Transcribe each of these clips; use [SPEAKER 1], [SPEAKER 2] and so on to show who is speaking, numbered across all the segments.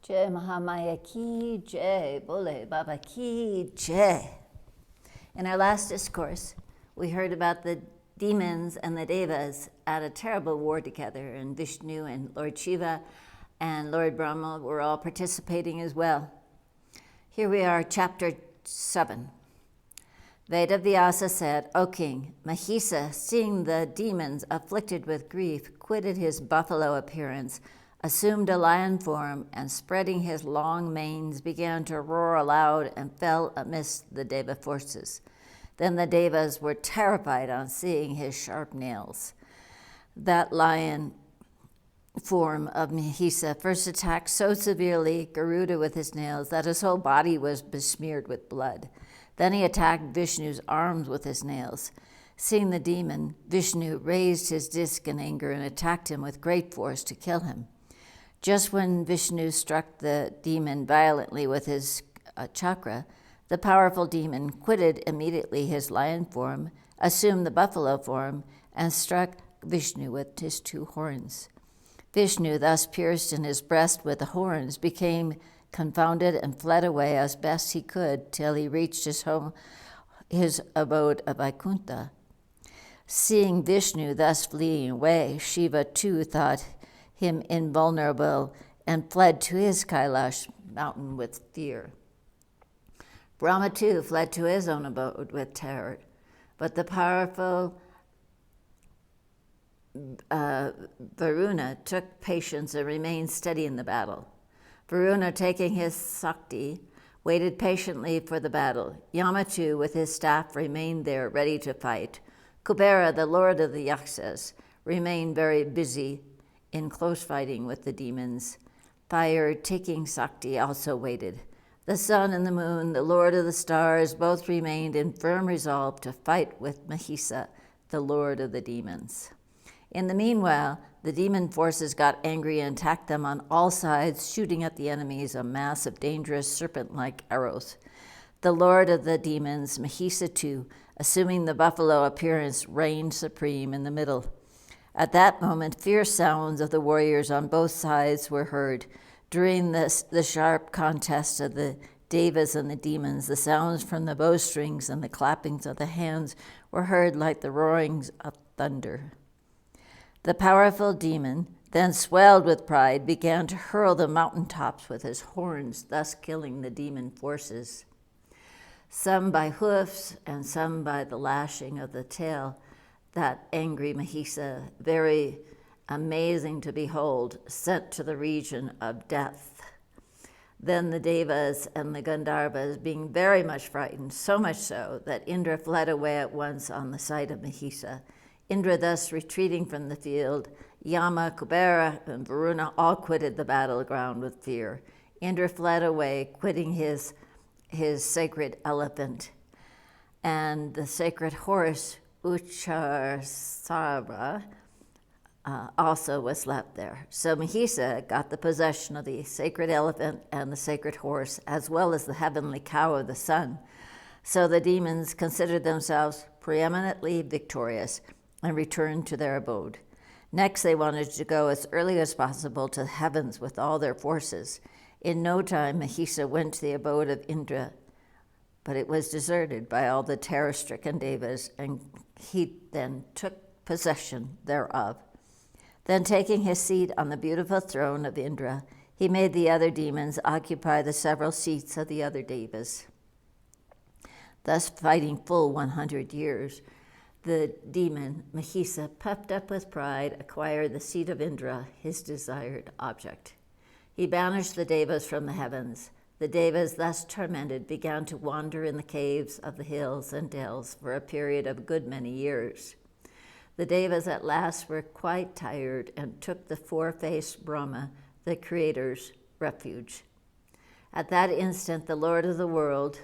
[SPEAKER 1] Jai Mahamaya ki jai, Bole Baba ki jai. In our last discourse, we heard about the demons and the devas at a terrible war together, and Vishnu and Lord Shiva and Lord Brahma were all participating as well. Here we are, chapter 7. Vedavyasa said, "O king, Mahisa, seeing the demons afflicted with grief, quitted his buffalo appearance, assumed a lion form, and spreading his long manes, began to roar aloud and fell amidst the Deva forces. Then the Devas were terrified on seeing his sharp nails. That lion form of Mahisa first attacked so severely Garuda with his nails that his whole body was besmeared with blood. Then he attacked Vishnu's arms with his nails. Seeing the demon, Vishnu raised his disc in anger and attacked him with great force to kill him. Just when Vishnu struck the demon violently with his chakra, the powerful demon quitted immediately his lion form, assumed the buffalo form, and struck Vishnu with his 2 horns. Vishnu, thus pierced in his breast with the horns, became confounded and fled away as best he could till he reached his abode of Vaikuntha. Seeing Vishnu thus fleeing away, Shiva too thought him invulnerable and fled to his Kailash mountain with fear. Brahma too fled to his own abode with terror, but the powerful Varuna took patience and remained steady in the battle. Varuna, taking his Sakti, waited patiently for the battle. Yama too, with his staff, remained there ready to fight. Kubera, the lord of the Yakshas, remained very busy in close fighting with the demons. Fire, taking Sakti, also waited. The sun and the moon, the lord of the stars, both remained in firm resolve to fight with Mahisa, the lord of the demons. In the meanwhile, the demon forces got angry and attacked them on all sides, shooting at the enemies a mass of dangerous serpent-like arrows. The lord of the demons, Mahisa too, assuming the buffalo appearance, reigned supreme in the middle. At that moment, fierce sounds of the warriors on both sides were heard. During the sharp contest of the devas and the demons, the sounds from the bowstrings and the clappings of the hands were heard like the roarings of thunder. The powerful demon, then swelled with pride, began to hurl the mountaintops with his horns, thus killing the demon forces, some by hoofs and some by the lashing of the tail. That angry Mahisa, very amazing to behold, sent to the region of death. Then the Devas and the Gandharvas, being very much frightened, so much so that Indra fled away at once on the sight of Mahisa. Indra thus retreating from the field, Yama, Kubera, and Varuna all quitted the battleground with fear. Indra fled away, quitting his sacred elephant, and the sacred horse, Ucharsara, also was left there. So Mahisa got the possession of the sacred elephant and the sacred horse, as well as the heavenly cow of the sun. So the demons considered themselves preeminently victorious and returned to their abode. Next, they wanted to go as early as possible to the heavens with all their forces. In no time, Mahisa went to the abode of Indra, but it was deserted by all the terror-stricken devas, and he then took possession thereof. Then, taking his seat on the beautiful throne of Indra, he made the other demons occupy the several seats of the other devas. Thus, fighting full 100 years, the demon Mahisa, puffed up with pride, acquired the seat of Indra, his desired object. He banished the devas from the heavens. The devas, thus tormented, began to wander in the caves of the hills and dells for a period of a good many years. The devas at last were quite tired and took the 4-faced Brahma, the Creator's refuge. At that instant, the Lord of the world,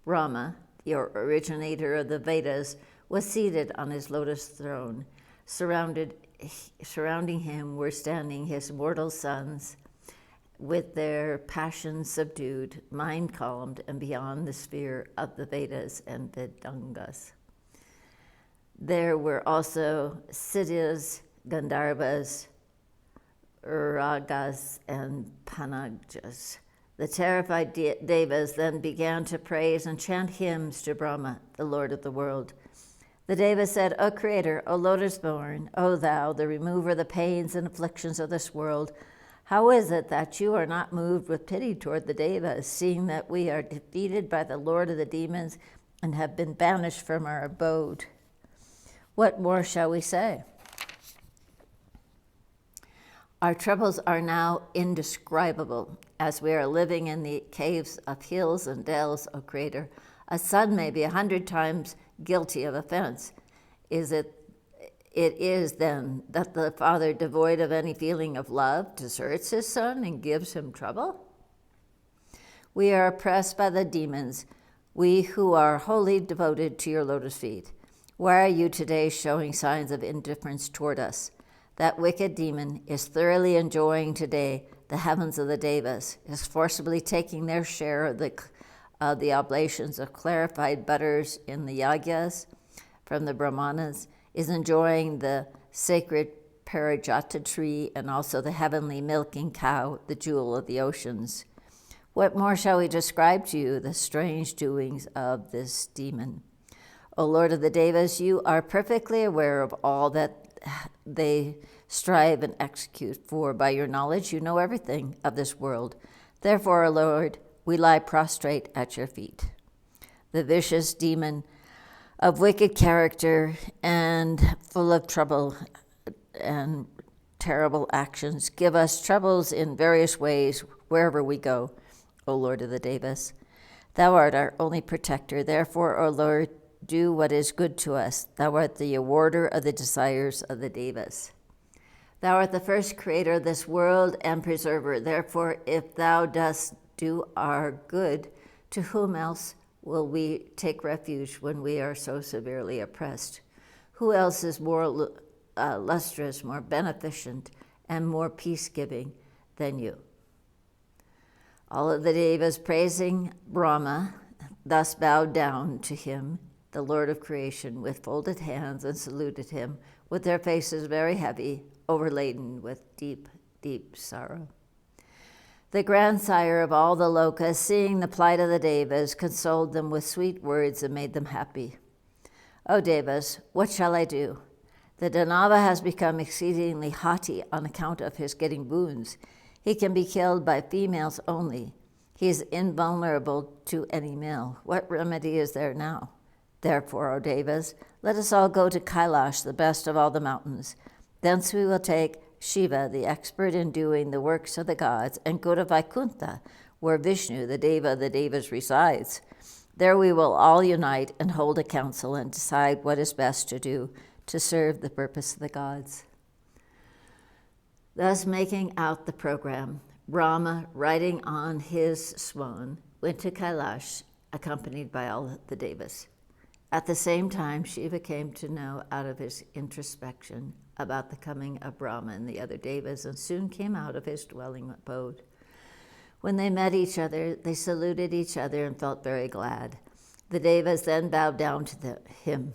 [SPEAKER 1] Brahma, the originator of the Vedas, was seated on his lotus throne. Surrounding him were standing his mortal sons, with their passions subdued, mind calmed, and beyond the sphere of the Vedas and Vedangas. There were also Siddhas, Gandharvas, Ragas and Panagjas. The terrified Devas then began to praise and chant hymns to Brahma, the Lord of the world. The Devas said, O Creator, O Lotus-born, O Thou, the remover of the pains and afflictions of this world, how is it that you are not moved with pity toward the Devas, seeing that we are defeated by the Lord of the demons and have been banished from our abode? What more shall we say? Our troubles are now indescribable, as we are living in the caves of hills and dells, O Creator. A son may be 100 times guilty of offense. It is then that the father, devoid of any feeling of love, deserts his son and gives him trouble? We are oppressed by the demons, we who are wholly devoted to your lotus feet. Why are you today showing signs of indifference toward us? That wicked demon is thoroughly enjoying today the heavens of the Devas, is forcibly taking their share of the oblations of clarified butters in the yagyas from the Brahmanas, is enjoying the sacred Parijata tree and also the heavenly milking cow, the jewel of the oceans. What more shall we describe to you the strange doings of this demon? O Lord of the Devas, you are perfectly aware of all that they strive and execute, for by your knowledge you know everything of this world. Therefore, O Lord, we lie prostrate at your feet. The vicious demon of wicked character and full of trouble and terrible actions give us troubles in various ways wherever we go, O Lord of the Devas. Thou art our only protector. Therefore, O Lord, do what is good to us. Thou art the awarder of the desires of the Devas. Thou art the first creator of this world and preserver. Therefore, if thou dost do our good, to whom else will we take refuge when we are so severely oppressed? Who else is more lustrous, more beneficent, and more peace-giving than you? All of the Devas, praising Brahma, thus bowed down to him, the Lord of creation, with folded hands, and saluted him with their faces very heavy, overladen with deep, deep sorrow. The grandsire of all the lokas, seeing the plight of the Devas, consoled them with sweet words and made them happy. O Devas, what shall I do? The Danava has become exceedingly haughty on account of his getting wounds. He can be killed by females only. He is invulnerable to any male. What remedy is there now? Therefore, O Devas, let us all go to Kailash, the best of all the mountains. Thence we will take Shiva, the expert in doing the works of the gods, and go to Vaikuntha, where Vishnu, the Deva of the Devas, resides. There we will all unite and hold a council and decide what is best to do to serve the purpose of the gods. Thus, making out the program, Brahma, riding on his swan, went to Kailash, accompanied by all the Devas. At the same time, Shiva came to know out of his introspection about the coming of Brahma and the other Devas, and soon came out of his dwelling abode. When they met each other, they saluted each other and felt very glad. The Devas then bowed down to him.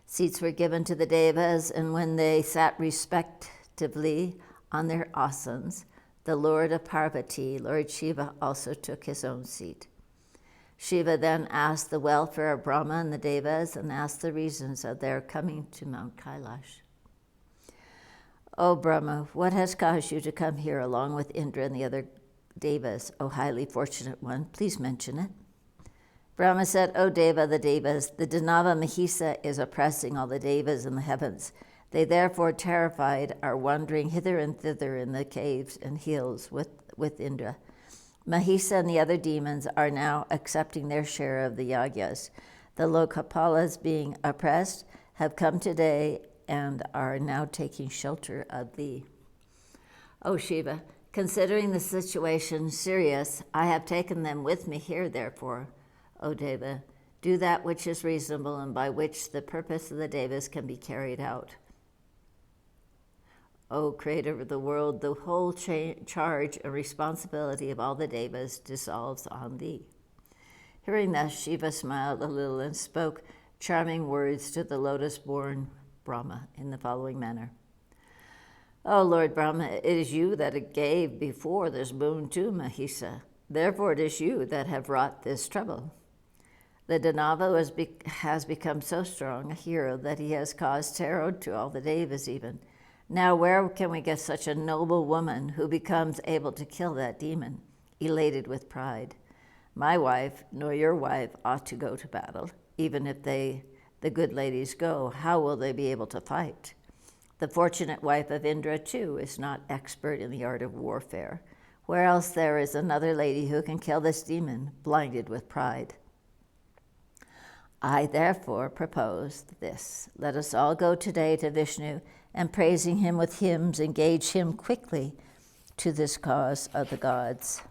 [SPEAKER 1] Seats were given to the Devas, and when they sat respectively on their asanas, the Lord of Parvati, Lord Shiva, also took his own seat. Shiva then asked the welfare of Brahma and the Devas and asked the reasons of their coming to Mount Kailash. O Brahma, what has caused you to come here along with Indra and the other Devas, O highly fortunate one? Please mention it. Brahma said, O Deva of the Devas, the Danava Mahisa is oppressing all the Devas in the heavens. They therefore, terrified, are wandering hither and thither in the caves and hills with Indra. Mahisa and the other demons are now accepting their share of the yagyas. The Lokapalas, being oppressed, have come today and are now taking shelter of thee. O Shiva, considering the situation serious, I have taken them with me here, therefore. O Deva, do that which is reasonable and by which the purpose of the Devas can be carried out. O Creator of the world, the whole charge and responsibility of all the Devas dissolves on thee. Hearing this, Shiva smiled a little and spoke charming words to the lotus-born Brahma in the following manner. O Lord Brahma, it is you that gave before this boon to Mahisa. Therefore it is you that have wrought this trouble. The Danava has become so strong a hero that he has caused terror to all the Devas even. Now where can we get such a noble woman who becomes able to kill that demon, elated with pride? My wife, nor your wife, ought to go to battle. Even if the good ladies go, how will they be able to fight? The fortunate wife of Indra, too, is not expert in the art of warfare. Where else there is another lady who can kill this demon, blinded with pride? I therefore propose this. Let us all go today to Vishnu, and praising him with hymns, engage him quickly to this cause of the gods.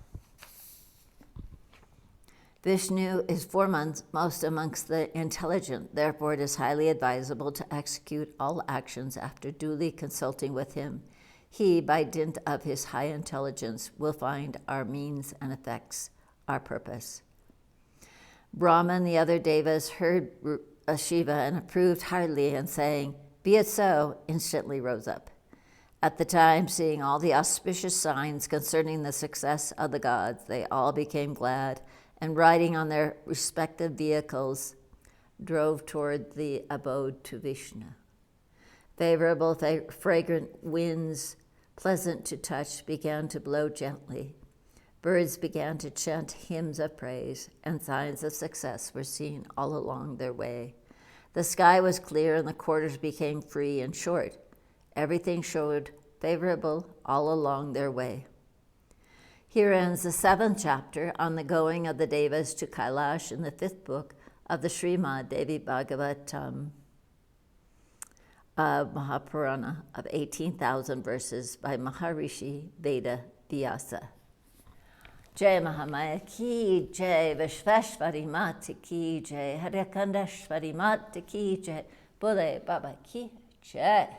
[SPEAKER 1] Vishnu is foremost amongst the intelligent, therefore it is highly advisable to execute all actions after duly consulting with him. He, by dint of his high intelligence, will find our means and effects, our purpose. Brahma and the other devas heard Shiva and approved heartily, and saying, "Be it so," instantly rose up. At the time, seeing all the auspicious signs concerning the success of the gods, they all became glad, and riding on their respective vehicles, drove toward the abode to Vishnu. Favorable, fragrant winds, pleasant to touch, began to blow gently. Birds began to chant hymns of praise, and signs of success were seen all along their way. The sky was clear, and the quarters became free and short. Everything showed favorable all along their way. Here ends the 7th chapter on the going of the Devas to Kailash in the 5th book of the Srimad Devi Bhagavatam Mahapurana of 18,000 verses by Maharishi Veda Vyasa. Jai Mahamaya ki jai, Vishveshwari Mata ki jai, Harakandashwari Mata ki jai, Bole Baba ki jai.